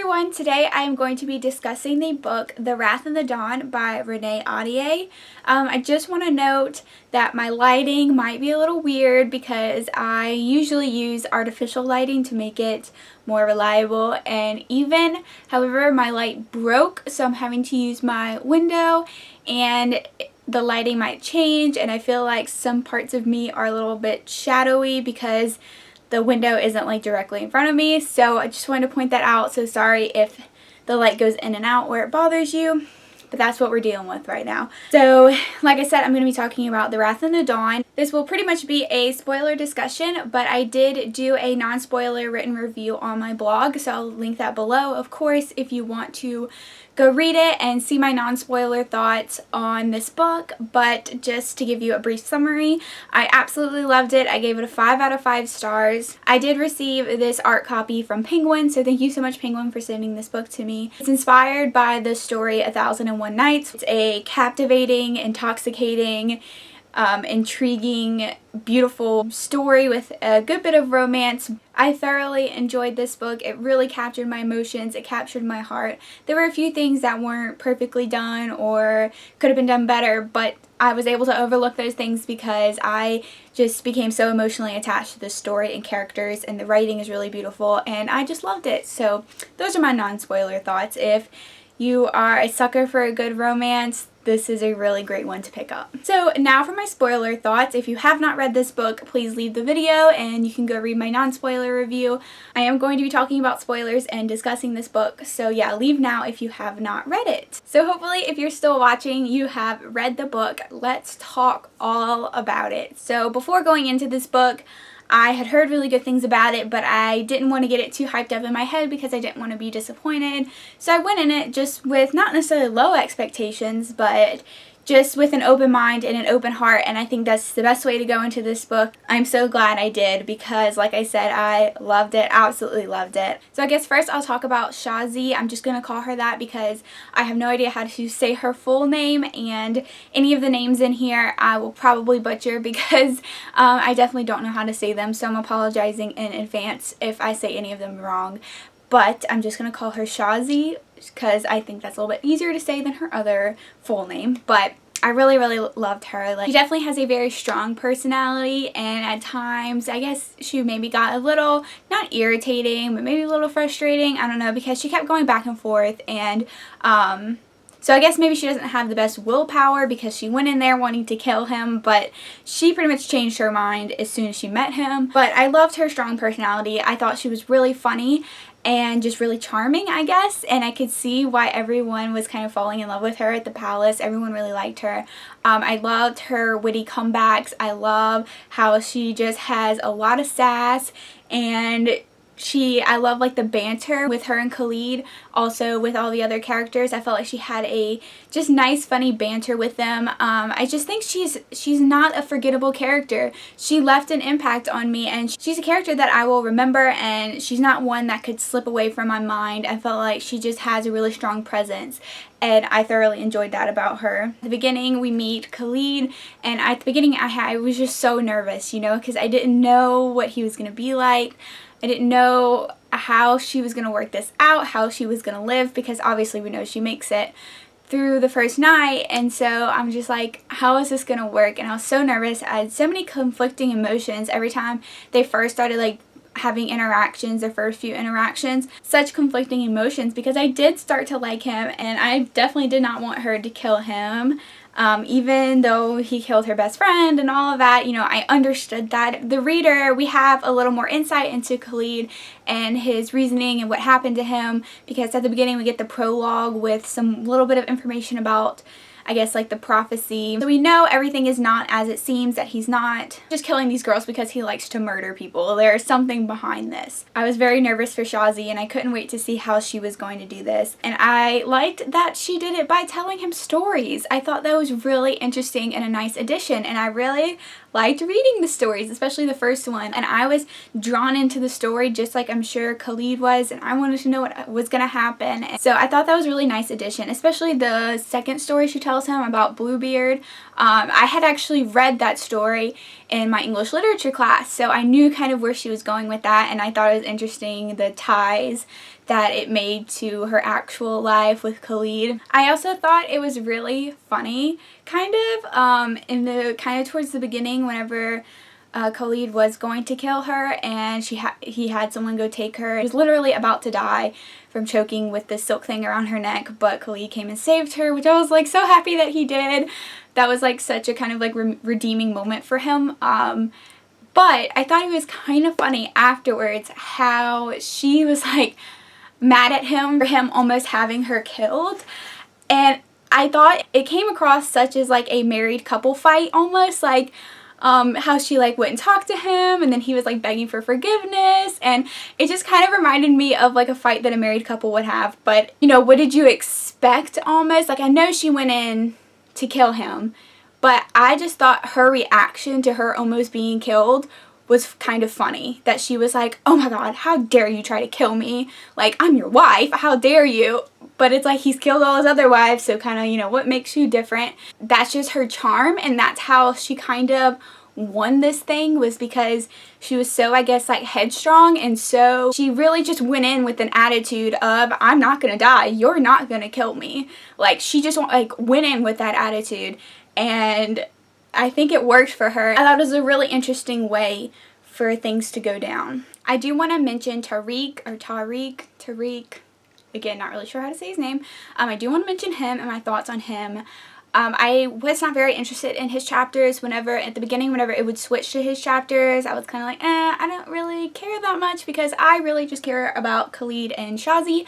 everyone, today I am going to be discussing the book The Wrath of the Dawn by Renée Ahdieh. I just want to note that my lighting might be a little weird because I usually use artificial lighting to make it more reliable, and however, my light broke, so I'm having to use my window and the lighting might change, and I feel like some parts of me are a little bit shadowy because the window isn't like directly in front of me. So I just wanted to point that out. So sorry if the light goes in and out where it bothers you, but that's what we're dealing with right now. So like I said, I'm going to be talking about The Wrath of the Dawn. This will pretty much be a spoiler discussion, but I did do a non-spoiler written review on my blog, so I'll link that below, of course, if you want to go read it and see my non-spoiler thoughts on this book. But just to give you a brief summary, I absolutely loved it. I gave it a 5 out of 5 stars. I did receive this art copy from Penguin, so thank you so much, Penguin, for sending this book to me. It's inspired by the story 1001 Nights. It's a captivating, intoxicating, intriguing, beautiful story with a good bit of romance. I thoroughly enjoyed this book. It really captured my emotions. It captured my heart. There were a few things that weren't perfectly done or could have been done better, but I was able to overlook those things because I just became so emotionally attached to the story and characters, and the writing is really beautiful, and I just loved it. So those are my non-spoiler thoughts. If you are a sucker for a good romance, this is a really great one to pick up. So now for my spoiler thoughts. If you have not read this book, please leave the video and you can go read my non-spoiler review. I am going to be talking about spoilers and discussing this book, so yeah, leave now if you have not read it. So hopefully if you're still watching, you have read the book. Let's talk all about it. So before going into this book, I had heard really good things about it, but I didn't want to get it too hyped up in my head because I didn't want to be disappointed. So I went in it just with not necessarily low expectations, but just with an open mind and an open heart, and I think that's the best way to go into this book. I'm so glad I did because, like I said, I loved it, absolutely loved it. So I guess first I'll talk about Shazi. I'm just going to call her that because I have no idea how to say her full name, and any of the names in here I will probably butcher because I definitely don't know how to say them, so I'm apologizing in advance if I say any of them wrong. But I'm just going to call her Shazi because I think that's a little bit easier to say than her other full name. But I really loved her. Like, she definitely has a very strong personality, and at times I guess she maybe got a little, not irritating, but maybe a little frustrating. I don't know, because she kept going back and forth, and so I guess maybe she doesn't have the best willpower because she went in there wanting to kill him, but she pretty much changed her mind as soon as she met him. But I loved her strong personality. I thought she was really funny and just really charming, I guess, and I could see why everyone was kind of falling in love with her at the palace. Everyone really liked her. I loved her witty comebacks. I love how she just has a lot of sass, and I love like the banter with her and Khed, also with all the other characters. I felt like she had a just nice funny banter with them. I just think she's not a forgettable character. She left an impact on me, and she's a character that I will remember, and she's not one that could slip away from my mind. I felt like she just has a really strong presence, and I thoroughly enjoyed that about her. At the beginning, we meet Khed, and at the beginning I was just so nervous, you know, because I didn't know what he was going to be like. I didn't know how she was going to work this out, how she was going to live, because obviously we know she makes it through the first night, and so I'm just like, how is this going to work? And I was so nervous. I had so many conflicting emotions every time they first started like having interactions, their first few interactions, such conflicting emotions, because I did start to like him, and I definitely did not want her to kill him. Even though he killed her best friend and all of that, you know, I understood that. The reader, we have a little more insight into Khed and his reasoning and what happened to him, because at the beginning we get the prologue with some little bit of information about, I guess, like the prophecy. So we know everything is not as it seems, that he's not just killing these girls because he likes to murder people. There's something behind this. I was very nervous for Shazi, and I couldn't wait to see how she was going to do this. And I liked that she did it by telling him stories. I thought that was really interesting and a nice addition, and I really liked reading the stories, especially the first one, and I was drawn into the story just like I'm sure Khed was, and I wanted to know what was going to happen. And so I thought that was a really nice addition, especially the second story she tells him about Bluebeard. I had actually read that story in my English literature class, so I knew kind of where she was going with that, and I thought it was interesting, the ties that it made to her actual life with Khalid. I also thought it was really funny, kind of towards the beginning, whenever Khalid was going to kill her and he had someone go take her. She was literally about to die from choking with this silk thing around her neck, but Khalid came and saved her, which I was like so happy that he did. That was like such a kind of like redeeming moment for him. But I thought it was kind of funny afterwards how she was like mad at him for him almost having her killed. And I thought it came across such as like a married couple fight almost, like how she like went and talked to him and then he was like begging for forgiveness, and it just kind of reminded me of like a fight that a married couple would have. But you know, what did you expect almost? Like I know she went in to kill him, but I just thought her reaction to her almost being killed was kind of funny. That she was like, oh my god, how dare you try to kill me? Like, I'm your wife, how dare you? But it's like he's killed all his other wives, so kind of, you know, what makes you different? That's just her charm, and that's how she kind of won this thing, was because she was so, I guess, like headstrong, and so she really just went in with an attitude of, I'm not gonna die, you're not gonna kill me. Like, she just like went in with that attitude, and I think it worked for her. I thought it was a really interesting way for things to go down. I do want to mention Tariq, again, not really sure how to say his name. I do want to mention him and my thoughts on him. I was not very interested in his chapters. At the beginning, whenever it would switch to his chapters, I was kind of like, I don't really care that much, because I really just care about Khalid and Shazi.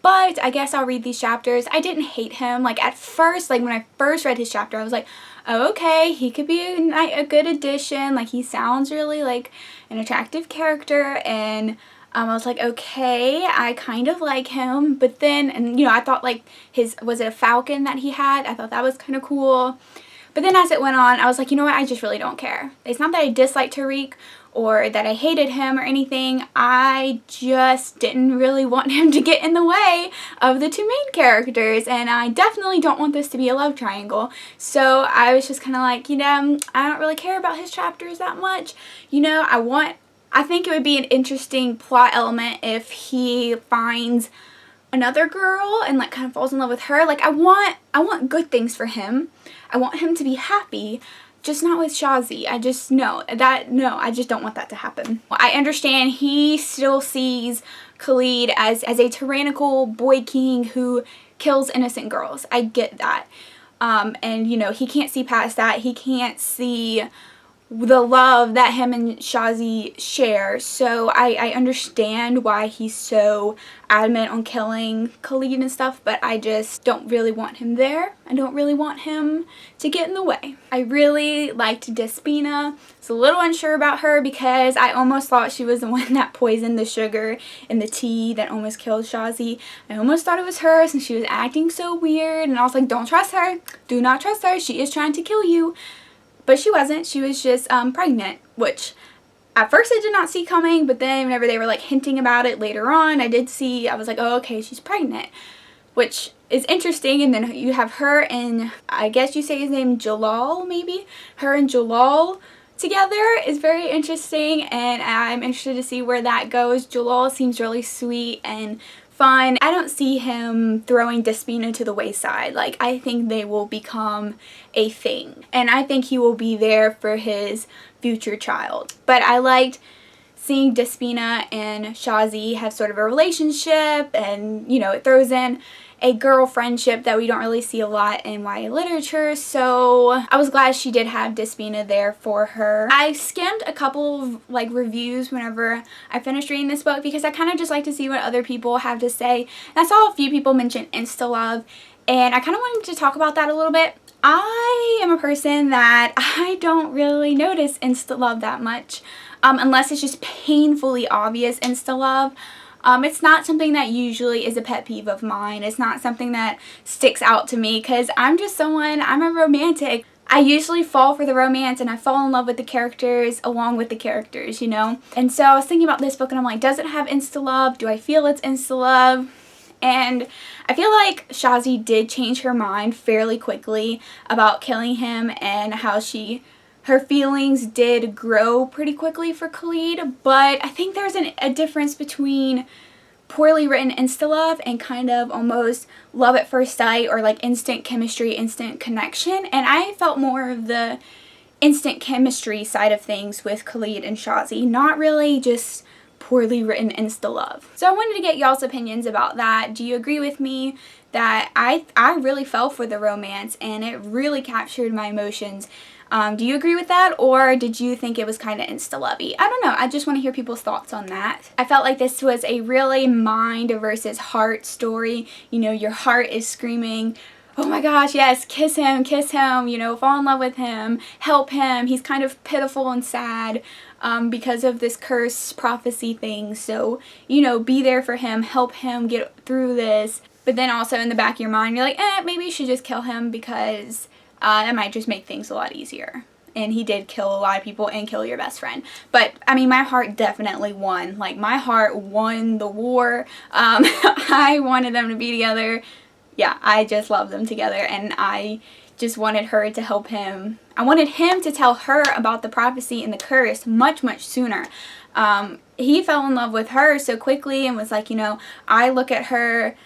But I guess I'll read these chapters. I didn't hate him. Like at first, like when I first read his chapter, I was like, oh, okay, he could be a good addition. Like he sounds really like an attractive character, and I was like, okay, I kind of like him. But then, and you know, I thought like was it a falcon that he had? I thought that was kind of cool. But then as it went on, I was like, you know what, I just really don't care. It's not that I disliked Tariq or that I hated him or anything. I just didn't really want him to get in the way of the two main characters, and I definitely don't want this to be a love triangle. So I was just kind of like, you know, I don't really care about his chapters that much. You know, I think it would be an interesting plot element if he finds another girl and like kind of falls in love with her. Like I want good things for him. I want him to be happy, just not with Shazi. I just don't want that to happen. I understand he still sees Khalid as a tyrannical boy king who kills innocent girls. I get that. And you know, he can't see past that. He can't see the love that him and Shazi share. So I understand why he's so adamant on killing Khalid and stuff, but I just don't really want him there. I don't really want him to get in the way. I really liked Despina. I was a little unsure about her because I almost thought she was the one that poisoned the sugar in the tea that almost killed Shazi. I almost thought it was her since she was acting so weird, and I was like, don't trust her. Do not trust her. She is trying to kill you. But she wasn't. She was just pregnant, which at first I did not see coming, but then whenever they were like hinting about it later on, I was like, oh, okay, she's pregnant, which is interesting. And then you have her and, I guess you say his name, Jalal, maybe? Her and Jalal together is very interesting, and I'm interested to see where that goes. Jalal seems really sweet and fun. I don't see him throwing Despina to the wayside. Like, I think they will become a thing, and I think he will be there for his future child. But I liked seeing Despina and Shazi have sort of a relationship, and you know, it throws in a girl friendship that we don't really see a lot in YA literature, so I was glad she did have Despina there for her. I skimmed a couple of like reviews whenever I finished reading this book because I kind of just like to see what other people have to say, and I saw a few people mention insta-love, and I kind of wanted to talk about that a little bit. I am a person that I don't really notice insta-love that much, unless it's just painfully obvious insta-love. It's not something that usually is a pet peeve of mine. It's not something that sticks out to me because I'm a romantic. I usually fall for the romance and I fall in love with the characters along with the characters, you know? And so I was thinking about this book and I'm like, does it have insta-love? Do I feel it's insta-love? And I feel like Shazi did change her mind fairly quickly about killing him, and how her feelings did grow pretty quickly for Khalid, but I think there's a difference between poorly written insta-love and kind of almost love at first sight or like instant chemistry, instant connection. And I felt more of the instant chemistry side of things with Khed and Shazi, not really just poorly written insta-love. So I wanted to get y'all's opinions about that. Do you agree with me that I really fell for the romance and it really captured my emotions? Do you agree with that, or did you think it was kind of insta-lovey? I don't know. I just want to hear people's thoughts on that. I felt like this was a really mind versus heart story. You know, your heart is screaming, oh my gosh, yes, kiss him, you know, fall in love with him, help him. He's kind of pitiful and sad because of this curse prophecy thing. So, you know, be there for him, help him get through this. But then also in the back of your mind, you're like, maybe you should just kill him because that might just make things a lot easier. And he did kill a lot of people and kill your best friend. But, I mean, my heart definitely won. Like, my heart won the war. I wanted them to be together. Yeah, I just love them together. And I just wanted her to help him. I wanted him to tell her about the prophecy and the curse much, much sooner. He fell in love with her so quickly and was like, you know, I look at her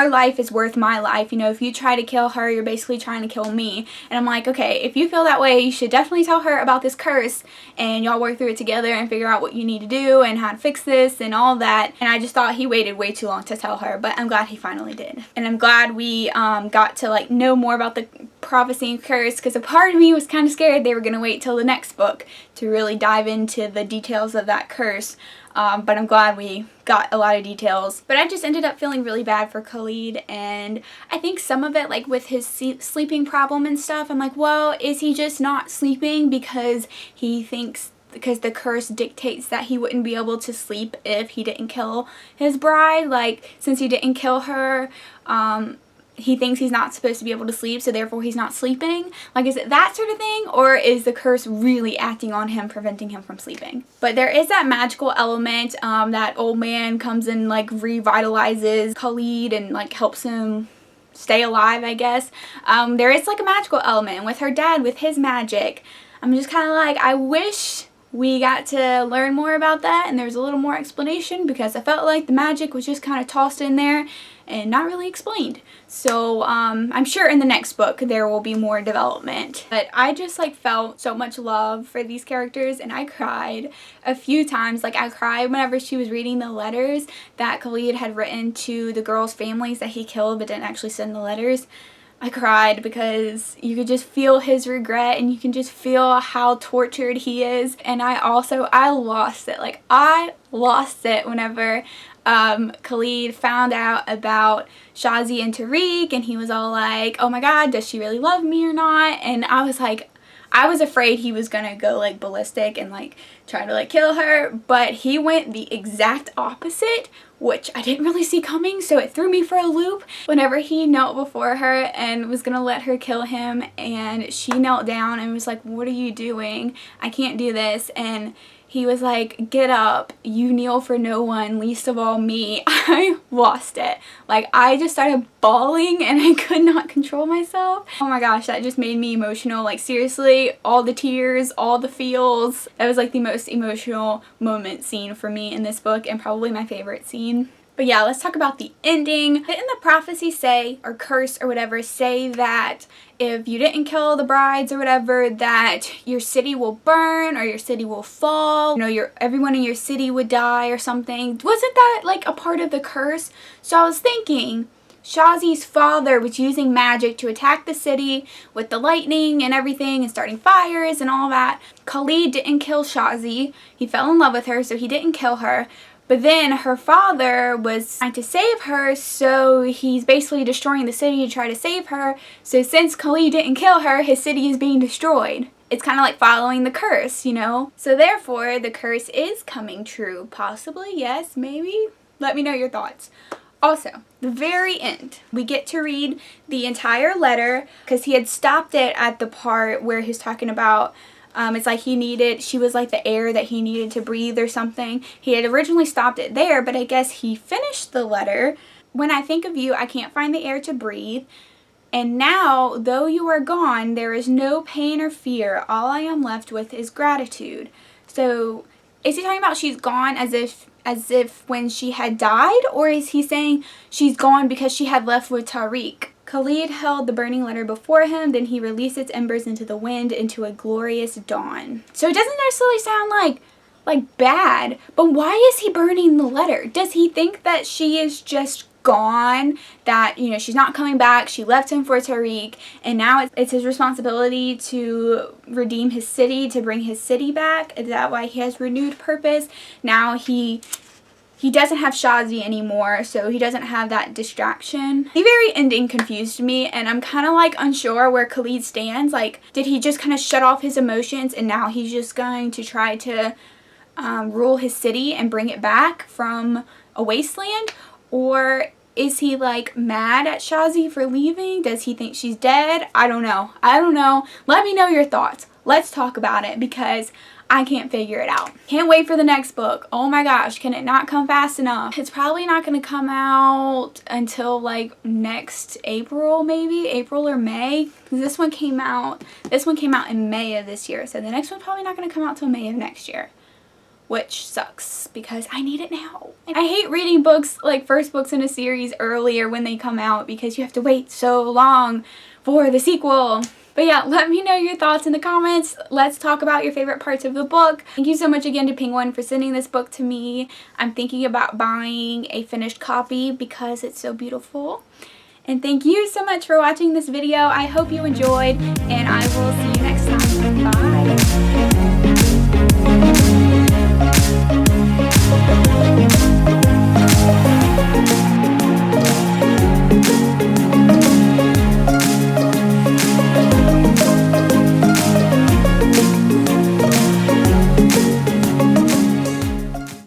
life is worth my life. You know, if you try to kill her, you're basically trying to kill me. And I'm like, okay, if you feel that way, you should definitely tell her about this curse and y'all work through it together and figure out what you need to do and how to fix this and all that. And I just thought he waited way too long to tell her, but I'm glad he finally did. And I'm glad we got to like know more about the prophecy and curse, because a part of me was kind of scared they were going to wait till the next book to really dive into the details of that curse. But I'm glad we got a lot of details. But I just ended up feeling really bad for Khed, and I think some of it, like with his sleeping problem and stuff, I'm like, well, is he just not sleeping because he thinks, because the curse dictates that he wouldn't be able to sleep if he didn't kill his bride? Like, since he didn't kill her, he thinks he's not supposed to be able to sleep, so therefore he's not sleeping. Like, is it that sort of thing, or is the curse really acting on him, preventing him from sleeping? But there is that magical element. That old man comes and like revitalizes Khed and like helps him stay alive, I guess. There is like a magical element with her dad, with his magic. I'm just kind of like, I wish we got to learn more about that and there's a little more explanation, because I felt like the magic was just kind of tossed in there and not really explained. So I'm sure in the next book there will be more development. But I just like felt so much love for these characters, and I cried a few times. Like, I cried whenever she was reading the letters that Khed had written to the girls' families that he killed but didn't actually send the letters. I cried because you could just feel his regret and you can just feel how tortured he is. And I lost it. Like, I lost it whenever Khed found out about Shazi and Tariq, and he was all like, oh my god, does she really love me or not? And I was like, I was afraid he was gonna go like ballistic and like try to like kill her, but he went the exact opposite, which I didn't really see coming, so it threw me for a loop. Whenever he knelt before her and was gonna let her kill him, and she knelt down and was like, what are you doing? I can't do this. And he was like, get up, you kneel for no one, least of all me. I lost it. Like, I just started bawling and I could not control myself. Oh my gosh, that just made me emotional. Like, seriously, all the tears, all the feels. That was like the most emotional scene for me in this book, and probably my favorite scene. But yeah, let's talk about the ending. Didn't the prophecy say, or curse or whatever, say that if you didn't kill the brides or whatever, that your city will burn or your city will fall? You know, everyone in your city would die or something. Wasn't that like a part of the curse? So I was thinking, Shazi's father was using magic to attack the city with the lightning and everything and starting fires and all that. Khed didn't kill Shazi. He fell in love with her, so he didn't kill her. But then her father was trying to save her, so he's basically destroying the city to try to save her. So since Khed didn't kill her, his city is being destroyed. It's kind of like following the curse, you know? So therefore, the curse is coming true. Possibly, yes, maybe. Let me know your thoughts. Also, the very end, we get to read the entire letter, because he had stopped it at the part where he's talking about it's like she was like the air that he needed to breathe or something. He had originally stopped it there, but I guess he finished the letter. When I think of you, I can't find the air to breathe. And now, though you are gone, there is no pain or fear. All I am left with is gratitude. So, is he talking about she's gone as if as if when she had died, or is he saying she's gone because she had left with Tariq? Khed held the burning letter before him, then he released its embers into the wind, into a glorious dawn. So it doesn't necessarily sound like bad, but why is he burning the letter? Does he think that she is just gone, that, you know, she's not coming back, she left him for Tariq, and now it's his responsibility to redeem his city, to bring his city back? Is that why he has renewed purpose? Now he doesn't have Shazi anymore, so he doesn't have that distraction. The very ending confused me, and I'm kind of like unsure where Khed stands. Like, did he just kind of shut off his emotions and now he's just going to try to rule his city and bring it back from a wasteland? Or is he like mad at Shazi for leaving? Does he think she's dead? I don't know. Let me know your thoughts. Let's talk about it, because I can't figure it out. Can't wait for the next book. Oh my gosh, can it not come fast enough? It's probably not going to come out until like next April, maybe April or May. This one came out in May of this year, so the next one's probably not going to come out till May of next year, which sucks because I need it now. I hate reading books, like first books in a series, earlier when they come out, because you have to wait so long for the sequel. But yeah, let me know your thoughts in the comments. Let's talk about your favorite parts of the book. Thank you so much again to Penguin for sending this book to me. I'm thinking about buying a finished copy because it's so beautiful. And thank you so much for watching this video. I hope you enjoyed, and I will see you